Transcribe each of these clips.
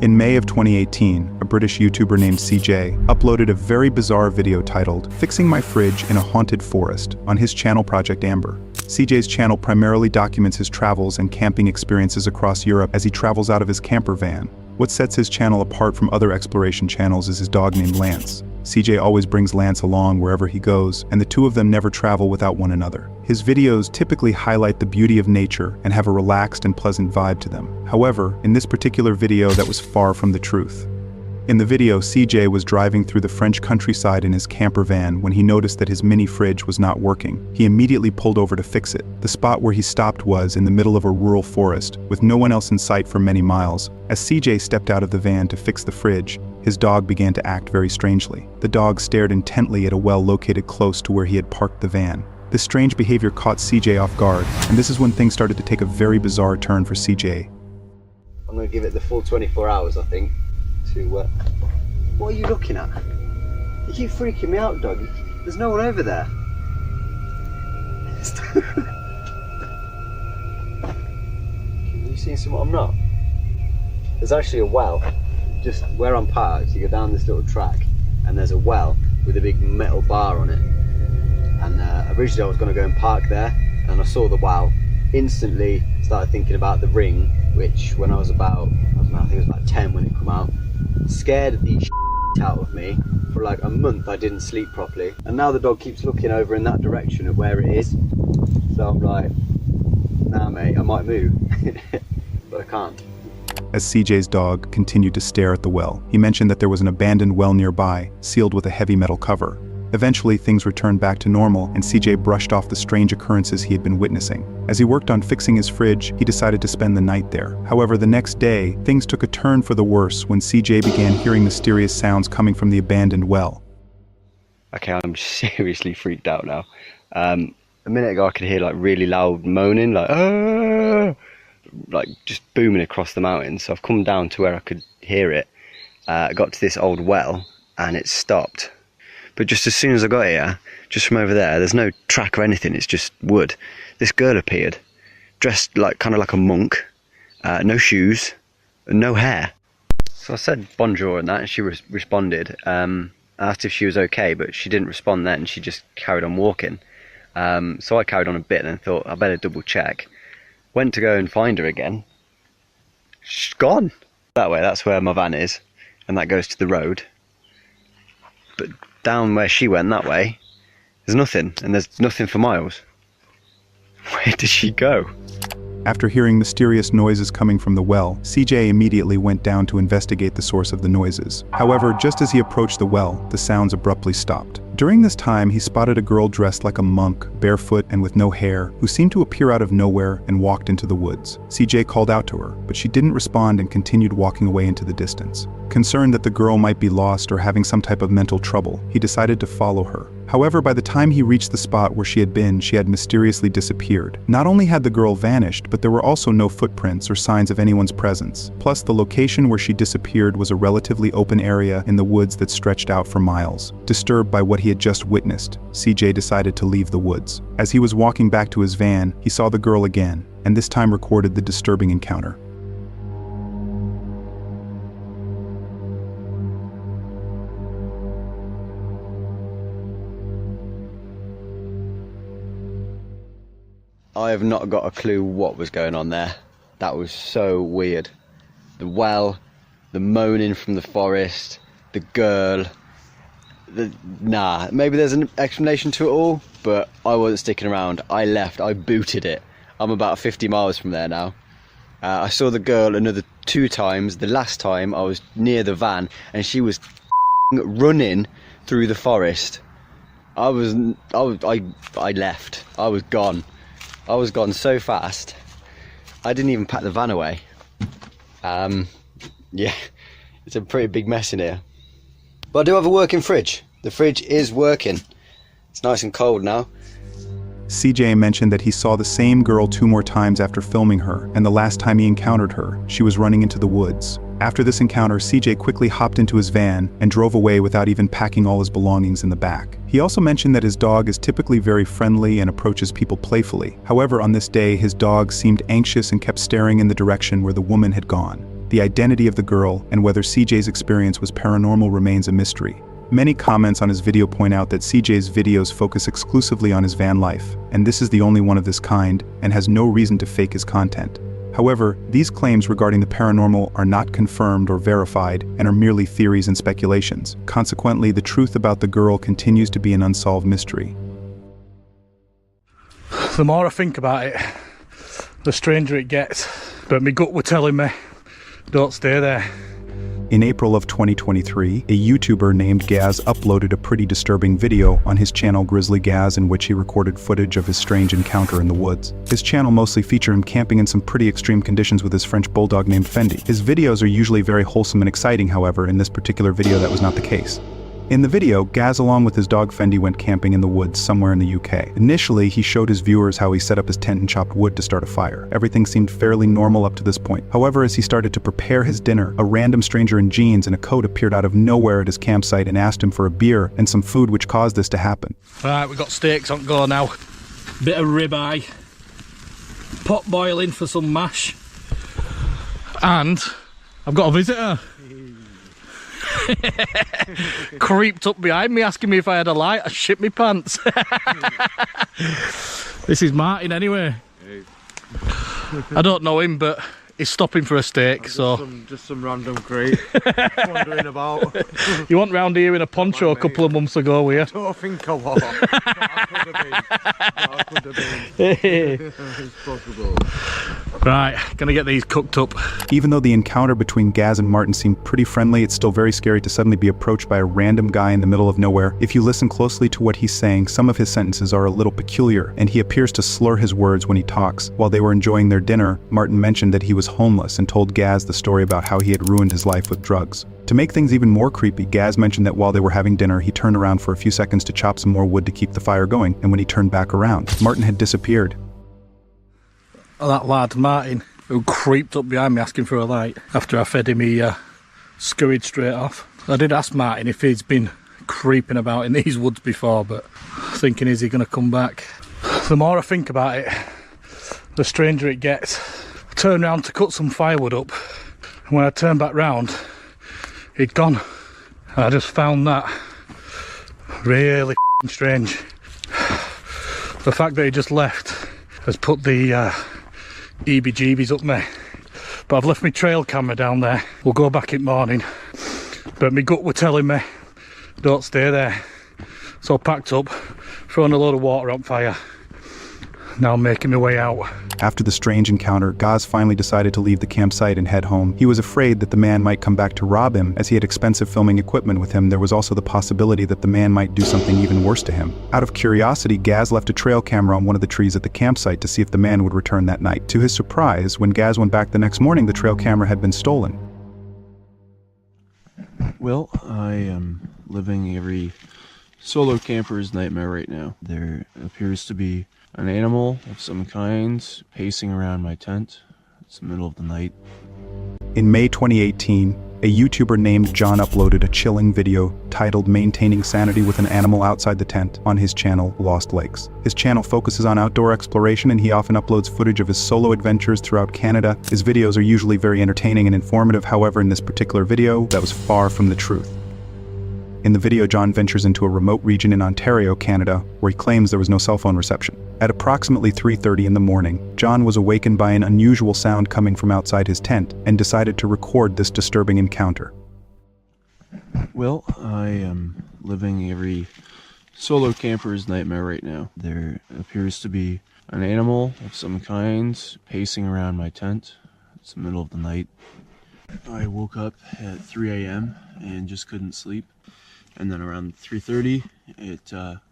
In May of 2018, a British YouTuber named CJ uploaded a very bizarre video titled "Fixing My Fridge in a Haunted Forest" on his channel Project Amber. CJ's channel primarily documents his travels and camping experiences across Europe as he travels out of his camper van. What sets his channel apart from other exploration channels is his dog named Lance. CJ always brings Lance along wherever he goes, and the two of them never travel without one another. His videos typically highlight the beauty of nature and have a relaxed and pleasant vibe to them. However, in this particular video, that was far from the truth. In the video, CJ was driving through the French countryside in his camper van when he noticed that his mini fridge was not working. He immediately pulled over to fix it. The spot where he stopped was in the middle of a rural forest, with no one else in sight for many miles. As CJ stepped out of the van to fix the fridge, his dog began to act very strangely. The dog stared intently at a well located close to where he had parked the van. This strange behavior caught CJ off guard, and this is when things started to take a very bizarre turn for CJ. I'm going to give it the full 24 hours, I think, to... What are you looking at? You keep freaking me out, dog. There's no one over there. Are you seeing something I'm not? There's actually a well. Just where I'm parked, you go down this little track and there's a well with a big metal bar on it. And originally I was going to go and park there, and I saw the well, instantly started thinking about the Ring, which when I was about, I don't know, I think it was about 10 when it came out, scared the shit out of me. For like a month I didn't sleep properly, and now the dog keeps looking over in that direction of where it is, so I'm like, nah mate, I might move, but I can't. As CJ's dog continued to stare at the well, he mentioned that there was an abandoned well nearby, sealed with a heavy metal cover. Eventually, things returned back to normal, and CJ brushed off the strange occurrences he had been witnessing. As he worked on fixing his fridge, he decided to spend the night there. However, the next day, things took a turn for the worse when CJ began hearing mysterious sounds coming from the abandoned well. Okay, I'm seriously freaked out now. A minute ago I could hear like really loud moaning, like "Aah!" Like just booming across the mountains. So I've come down to where I could hear it. I got to this old well and it stopped. But just as soon as I got here, just from over there, there's no track or anything, it's just wood. This girl appeared, dressed like kind of like a monk, no shoes, and no hair. So I said bonjour and that, and she responded. I asked if she was okay, but she didn't respond then, she just carried on walking. So I carried on a bit and then thought, I better double check. Went to go and find her again. She's gone. That way, that's where my van is, and that goes to the road. But down where she went that way, there's nothing, and there's nothing for miles. Where did she go? After hearing mysterious noises coming from the well, CJ immediately went down to investigate the source of the noises. However, just as he approached the well, the sounds abruptly stopped. During this time, he spotted a girl dressed like a monk, barefoot and with no hair, who seemed to appear out of nowhere and walked into the woods. CJ called out to her, but she didn't respond and continued walking away into the distance. Concerned that the girl might be lost or having some type of mental trouble, he decided to follow her. However, by the time he reached the spot where she had been, she had mysteriously disappeared. Not only had the girl vanished, but there were also no footprints or signs of anyone's presence. Plus, the location where she disappeared was a relatively open area in the woods that stretched out for miles. Disturbed by what he had just witnessed, CJ decided to leave the woods. As he was walking back to his van, he saw the girl again, and this time recorded the disturbing encounter. I have not got a clue what was going on there. That was so weird. The well, the moaning from the forest, the girl. Nah, maybe there's an explanation to it all, but I wasn't sticking around. I left, I booted it. I'm about 50 miles from there now. I saw the girl another 2 times. The last time I was near the van and she was running through the forest. I left. I was gone. I was gone so fast, I didn't even pack the van away. Yeah, it's a pretty big mess in here. But I do have a working fridge. The fridge is working. It's nice and cold now. CJ mentioned that he saw the same girl 2 more times after filming her, and the last time he encountered her, she was running into the woods. After this encounter, CJ quickly hopped into his van and drove away without even packing all his belongings in the back. He also mentioned that his dog is typically very friendly and approaches people playfully. However, on this day, his dog seemed anxious and kept staring in the direction where the woman had gone. The identity of the girl and whether CJ's experience was paranormal remains a mystery. Many comments on his video point out that CJ's videos focus exclusively on his van life, and this is the only one of this kind, and has no reason to fake his content. However, these claims regarding the paranormal are not confirmed or verified and are merely theories and speculations. Consequently, the truth about the girl continues to be an unsolved mystery. The more I think about it, the stranger it gets. But my gut were telling me, don't stay there. In April of 2023, a YouTuber named Gaz uploaded a pretty disturbing video on his channel Grizzly Gaz in which he recorded footage of his strange encounter in the woods. His channel mostly featured him camping in some pretty extreme conditions with his French bulldog named Fendi. His videos are usually very wholesome and exciting, however, in this particular video that was not the case. In the video, Gaz along with his dog Fendi went camping in the woods somewhere in the UK. Initially, he showed his viewers how he set up his tent and chopped wood to start a fire. Everything seemed fairly normal up to this point. However, as he started to prepare his dinner, a random stranger in jeans and a coat appeared out of nowhere at his campsite and asked him for a beer and some food, which caused this to happen. Right, we've got steaks on go now. Bit of ribeye. Pot boiling for some mash. And I've got a visitor. Creeped up behind me asking me if I had a light. I shit me pants. This is Martin anyway. Hey. I don't know him, but he's stopping for a steak. Just some random crate wandering about. You went round here in a poncho a couple of months ago, were you? I don't think I was. I could have been. It's possible. Right, gonna get these cooked up. Even though the encounter between Gaz and Martin seemed pretty friendly, it's still very scary to suddenly be approached by a random guy in the middle of nowhere. If you listen closely to what he's saying, some of his sentences are a little peculiar, and he appears to slur his words when he talks. While they were enjoying their dinner, Martin mentioned that he was homeless and told Gaz the story about how he had ruined his life with drugs. To make things even more creepy, Gaz mentioned that while they were having dinner, he turned around for a few seconds to chop some more wood to keep the fire going, and when he turned back around, Martin had disappeared. That lad, Martin, who creeped up behind me asking for a light. After I fed him, he scurried straight off. I did ask Martin if he's been creeping about in these woods before, but thinking, is he going to come back? The more I think about it, the stranger it gets. I turned round to cut some firewood up, and when I turned back round, he'd gone. And I just found that really strange. The fact that he just left has put the EBGBs up me. But I've left my trail camera down there. We'll go back in the morning. But my gut were telling me, don't stay there. So I packed up, thrown a load of water on fire. Now I'm making my way out. After the strange encounter, Gaz finally decided to leave the campsite and head home. He was afraid that the man might come back to rob him. As he had expensive filming equipment with him, there was also the possibility that the man might do something even worse to him. Out of curiosity, Gaz left a trail camera on one of the trees at the campsite to see if the man would return that night. To his surprise, when Gaz went back the next morning, the trail camera had been stolen. Well, I am living every solo camper's nightmare right now. There appears to be an animal of some kind pacing around my tent. It's the middle of the night. In May 2018, a YouTuber named John uploaded a chilling video titled Maintaining Sanity with an Animal Outside the Tent on his channel Lost Lakes. His channel focuses on outdoor exploration, and he often uploads footage of his solo adventures throughout Canada. His videos are usually very entertaining and informative. However, in this particular video, that was far from the truth. In the video, John ventures into a remote region in Ontario, Canada, where he claims there was no cell phone reception. At approximately 3:30 in the morning, John was awakened by an unusual sound coming from outside his tent and decided to record this disturbing encounter. Well, I am living every solo camper's nightmare right now. There appears to be an animal of some kind pacing around my tent. It's the middle of the night. I woke up at 3 a.m. and just couldn't sleep. And then around 3:30,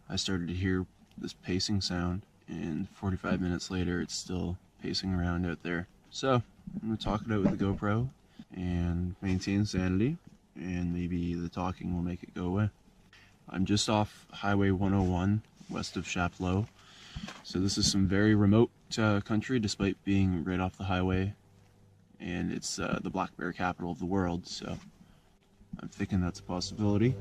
I started to hear this pacing sound, and 45 minutes later, it's still pacing around out there. So I'm gonna talk it out with the GoPro and maintain sanity, and maybe the talking will make it go away. I'm just off Highway 101, west of Chapleau. So this is some very remote country, despite being right off the highway, and it's the black bear capital of the world. So I'm thinking that's a possibility.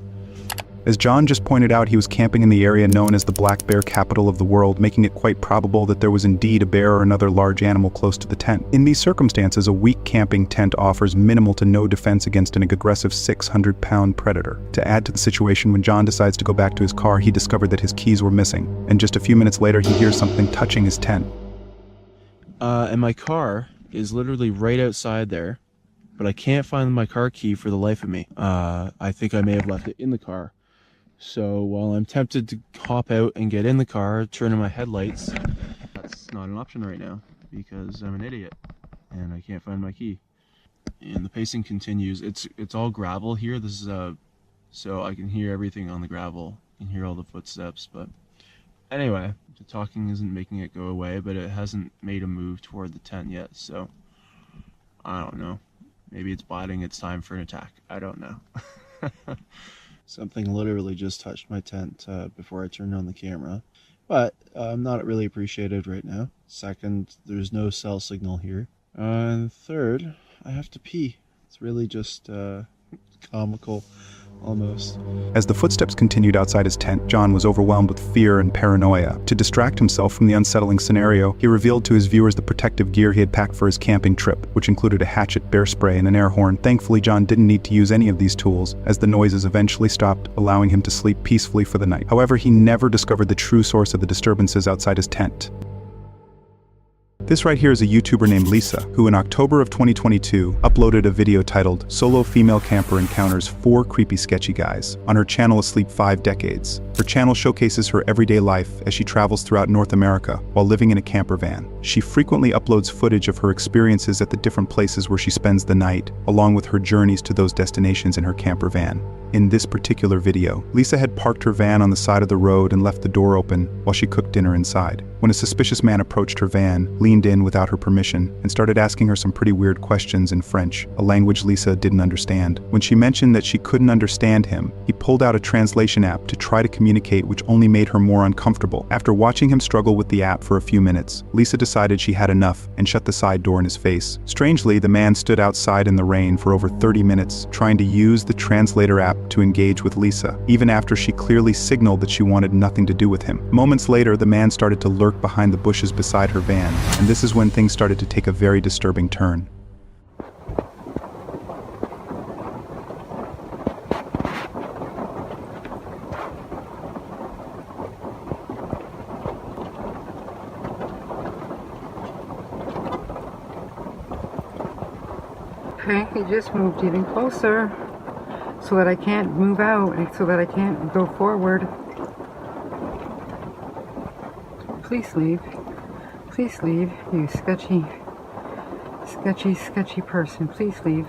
As John just pointed out, he was camping in the area known as the black bear capital of the world, making it quite probable that there was indeed a bear or another large animal close to the tent. In these circumstances, a weak camping tent offers minimal to no defense against an aggressive 600-pound predator. To add to the situation, when John decides to go back to his car, he discovered that his keys were missing, and just a few minutes later he hears something touching his tent. And my car is literally right outside there, but I can't find my car key for the life of me. I think I may have left it in the car. So while I'm tempted to hop out and get in the car, turn on my headlights, that's not an option right now because I'm an idiot and I can't find my key. And the pacing continues. It's all gravel here. This is so I can hear everything on the gravel. I can hear all the footsteps, but anyway, the talking isn't making it go away, but it hasn't made a move toward the tent yet, so I don't know. Maybe it's biding its time for an attack. I don't know. Something literally just touched my tent before I turned on the camera, but I'm not really appreciated right now. Second, there's no cell signal here. And third, I have to pee. It's really just comical. Almost. As the footsteps continued outside his tent, John was overwhelmed with fear and paranoia. To distract himself from the unsettling scenario, he revealed to his viewers the protective gear he had packed for his camping trip, which included a hatchet, bear spray, and an air horn. Thankfully, John didn't need to use any of these tools, as the noises eventually stopped, allowing him to sleep peacefully for the night. However, he never discovered the true source of the disturbances outside his tent. This right here is a YouTuber named Lisa, who in October of 2022 uploaded a video titled "Solo Female Camper Encounters 4 Creepy Sketchy Guys" on her channel Asleep 5 Decades. Her channel showcases her everyday life as she travels throughout North America while living in a camper van. She frequently uploads footage of her experiences at the different places where she spends the night, along with her journeys to those destinations in her camper van. In this particular video, Lisa had parked her van on the side of the road and left the door open while she cooked dinner inside. When a suspicious man approached her van, leaned in without her permission, and started asking her some pretty weird questions in French, a language Lisa didn't understand. When she mentioned that she couldn't understand him, he pulled out a translation app to try to communicate, which only made her more uncomfortable. After watching him struggle with the app for a few minutes, Lisa decided she had enough and shut the side door in his face. Strangely, the man stood outside in the rain for over 30 minutes, trying to use the translator app to engage with Lisa, even after she clearly signaled that she wanted nothing to do with him. Moments later, the man started to lurk behind the bushes beside her van, and this is when things started to take a very disturbing turn. Okay, he just moved even closer so that I can't move out and so that I can't go forward. Please leave. Please leave, you sketchy person. Please leave.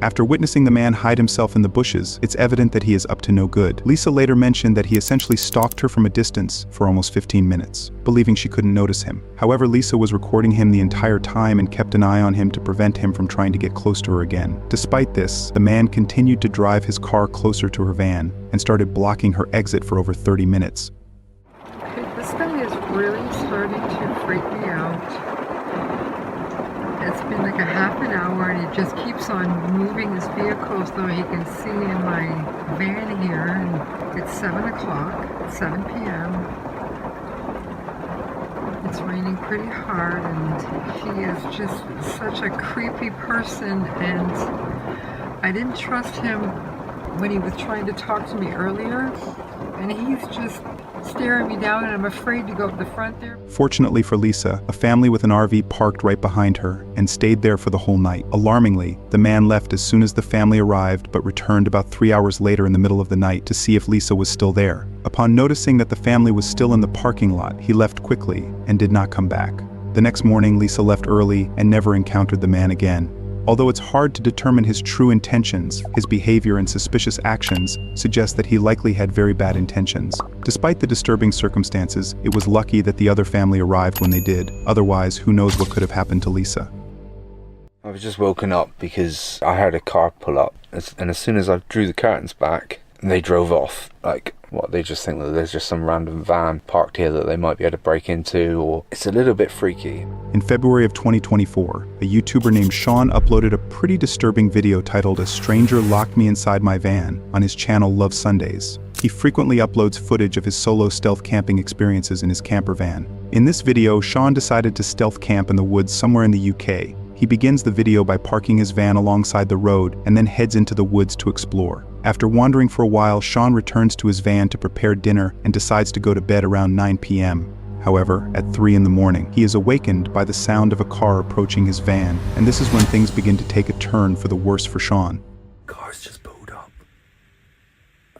After witnessing the man hide himself in the bushes, it's evident that he is up to no good. Lisa later mentioned that he essentially stalked her from a distance for almost 15 minutes, believing she couldn't notice him. However, Lisa was recording him the entire time and kept an eye on him to prevent him from trying to get close to her again. Despite this, the man continued to drive his car closer to her van and started blocking her exit for over 30 minutes. This guy is really starting to freak me out. It's been like a half an hour and he just keeps on moving his vehicle so he can see in my van here, and it's 7 o'clock, 7 p.m. It's raining pretty hard and he is just such a creepy person, and I didn't trust him when he was trying to talk to me earlier, and he's just staring me down and I'm afraid to go up the front there. Fortunately for Lisa, a family with an RV parked right behind her and stayed there for the whole night. Alarmingly, the man left as soon as the family arrived, but returned about 3 hours later in the middle of the night to see if Lisa was still there. Upon noticing that the family was still in the parking lot, he left quickly and did not come back. The next morning, Lisa left early and never encountered the man again. Although it's hard to determine his true intentions, his behavior and suspicious actions suggest that he likely had very bad intentions. Despite the disturbing circumstances, it was lucky that the other family arrived when they did. Otherwise, who knows what could have happened to Lisa. I was just woken up because I heard a car pull up, and as soon as I drew the curtains back, and they drove off. Like, what, they just think that there's just some random van parked here that they might be able to break into, or it's a little bit freaky. In February of 2024, a YouTuber named Sean uploaded a pretty disturbing video titled "A Stranger Locked Me Inside My Van" on his channel Love Sundays. He frequently uploads footage of his solo stealth camping experiences in his camper van. In this video, Sean decided to stealth camp in the woods somewhere in the UK. He begins the video by parking his van alongside the road and then heads into the woods to explore. After wandering for a while, Sean returns to his van to prepare dinner and decides to go to bed around 9 p.m. However, at 3 in the morning, he is awakened by the sound of a car approaching his van, and this is when things begin to take a turn for the worse for Sean. Car's just pulled up,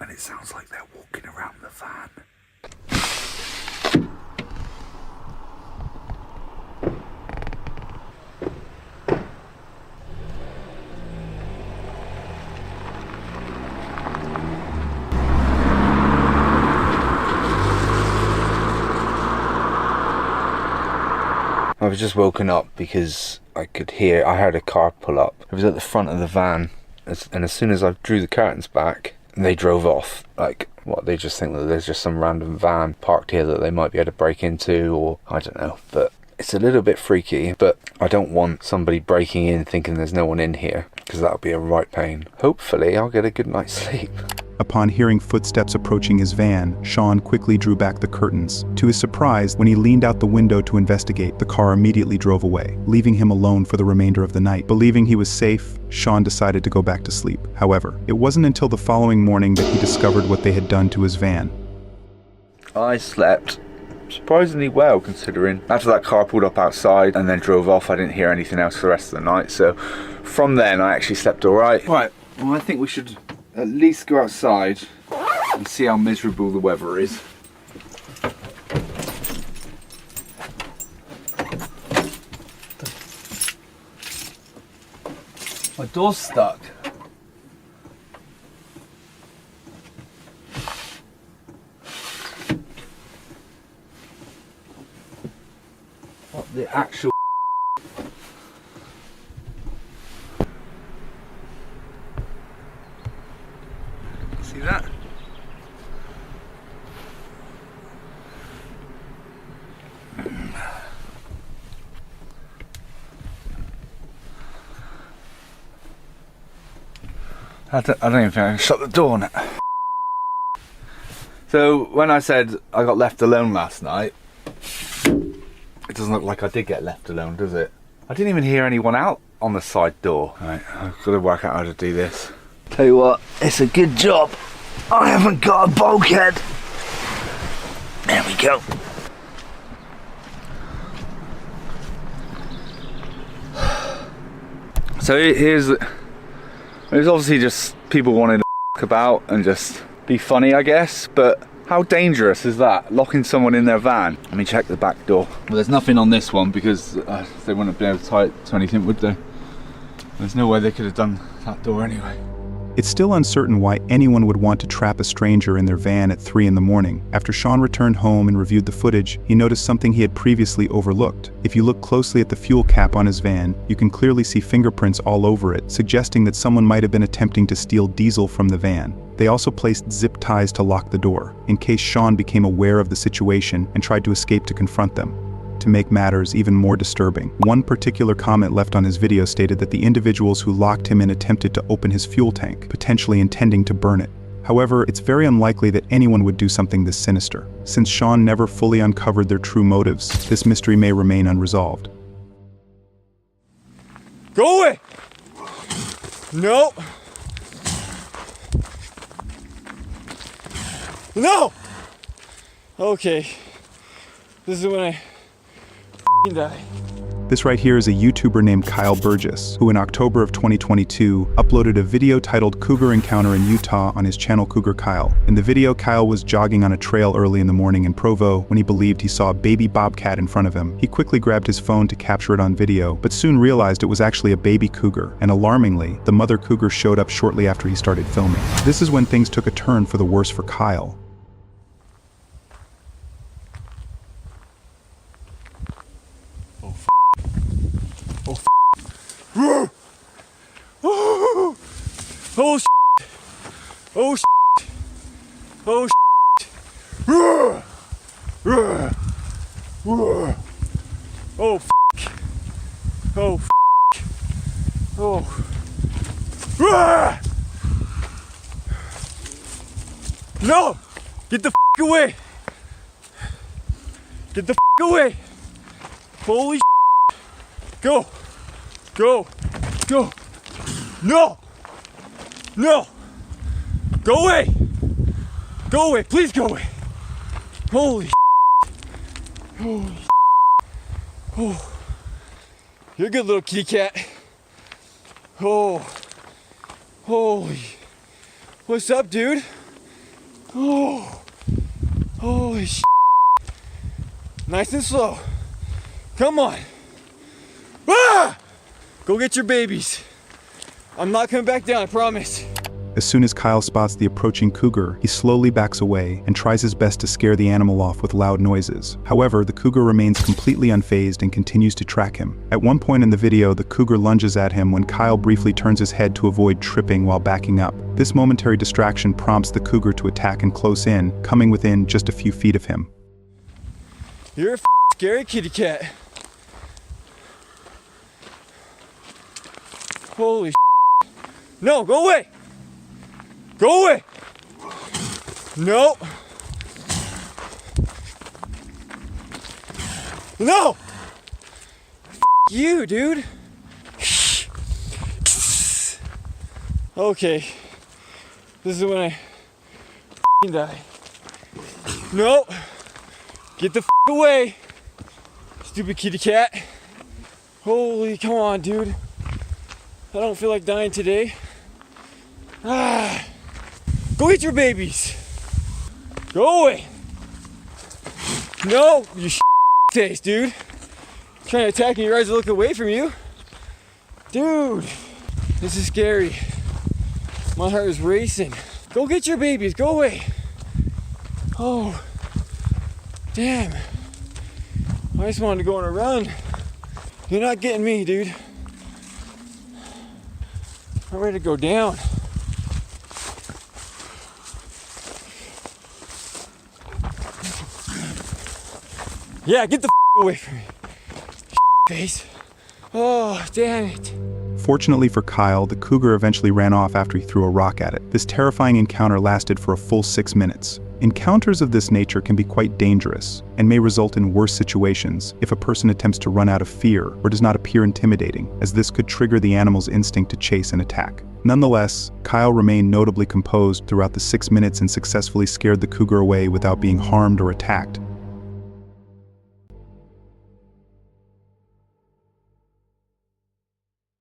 and it sounds like they're walking around the van. I was just woken up because I heard a car pull up. It was at the front of the van, and as soon as I drew the curtains back, they drove off. Like, what, they just think that there's just some random van parked here that they might be able to break into, or I don't know. But it's a little bit freaky, but I don't want somebody breaking in thinking there's no one in here, because that'll be a right pain. Hopefully I'll get a good night's sleep. Upon hearing footsteps approaching his van, Sean quickly drew back the curtains. To his surprise, when he leaned out the window to investigate, the car immediately drove away, leaving him alone for the remainder of the night. Believing he was safe, Sean decided to go back to sleep. However, it wasn't until the following morning that he discovered what they had done to his van. I slept surprisingly well, considering after that car pulled up outside and then drove off, I didn't hear anything else for the rest of the night. So from then I actually slept all right. Right, well, I think we should at least go outside and see how miserable the weather is. My door's stuck. What the actual see that? I don't even think I can shut the door now. So when I said I got left alone last night, it doesn't look like I did get left alone, does it? I didn't even hear anyone out on the side door. Right, I've got to work out how to do this. Tell you what, it's a good job I haven't got a bulkhead. There we go. So there's obviously just people wanting to about and just be funny, I guess, but how dangerous is that, locking someone in their van? Let me check the back door. Well, there's nothing on this one because they wouldn't have been able to tie it to anything, would they? There's no way they could have done that door anyway. It's still uncertain why anyone would want to trap a stranger in their van at 3 in the morning. After Sean returned home and reviewed the footage, he noticed something he had previously overlooked. If you look closely at the fuel cap on his van, you can clearly see fingerprints all over it, suggesting that someone might have been attempting to steal diesel from the van. They also placed zip ties to lock the door, in case Sean became aware of the situation and tried to escape to confront them. To make matters even more disturbing, one particular comment left on his video stated that the individuals who locked him in attempted to open his fuel tank, potentially intending to burn it. However, it's very unlikely that anyone would do something this sinister. Since Sean never fully uncovered their true motives, this mystery may remain unresolved. Go away! No! No! Okay. This is when I die. This right here is a YouTuber named Kyle Burgess, who in October of 2022 uploaded a video titled Cougar Encounter in Utah on his channel Cougar Kyle. In the video, Kyle was jogging on a trail early in the morning in Provo when he believed he saw a baby bobcat in front of him. He quickly grabbed his phone to capture it on video, but soon realized it was actually a baby cougar, and alarmingly, the mother cougar showed up shortly after he started filming. This is when things took a turn for the worse for Kyle. Oh shit! Oh shit! Oh shit. Oh f***. Oh f***. Oh. No! Get the f*** away! Get the f*** away! Holy shit. Go! Go! Go! No! No! Go away! Go away! Please go away! Holy shit. Holy shit. Oh. You're a good little kitty cat. Oh. Holy. What's up, dude? Oh. Holy shit. Nice and slow. Come on. Ah! Go get your babies. I'm not coming back down, I promise. As soon as Kyle spots the approaching cougar, he slowly backs away and tries his best to scare the animal off with loud noises. However, the cougar remains completely unfazed and continues to track him. At one point in the video, the cougar lunges at him when Kyle briefly turns his head to avoid tripping while backing up. This momentary distraction prompts the cougar to attack and close in, coming within just a few feet of him. You're a scary kitty cat. Holy shit. No, go away! Go away! No! No! You, dude! Okay. This is when I die. No! Get the away! Stupid kitty cat. Holy, come on, dude. I don't feel like dying today. Ah. Go eat your babies. Go away. No, you taste, dude. Trying to attack me, your eyes are looking away from you. Dude, this is scary. My heart is racing. Go get your babies, go away. Oh, damn. I just wanted to go on a run. You're not getting me, dude. I'm ready to go down. Yeah, get the away from me. Face. Oh, damn it. Fortunately for Kyle, the cougar eventually ran off after he threw a rock at it. This terrifying encounter lasted for a full 6 minutes. Encounters of this nature can be quite dangerous and may result in worse situations if a person attempts to run out of fear or does not appear intimidating, as this could trigger the animal's instinct to chase and attack. Nonetheless, Kyle remained notably composed throughout the 6 minutes and successfully scared the cougar away without being harmed or attacked,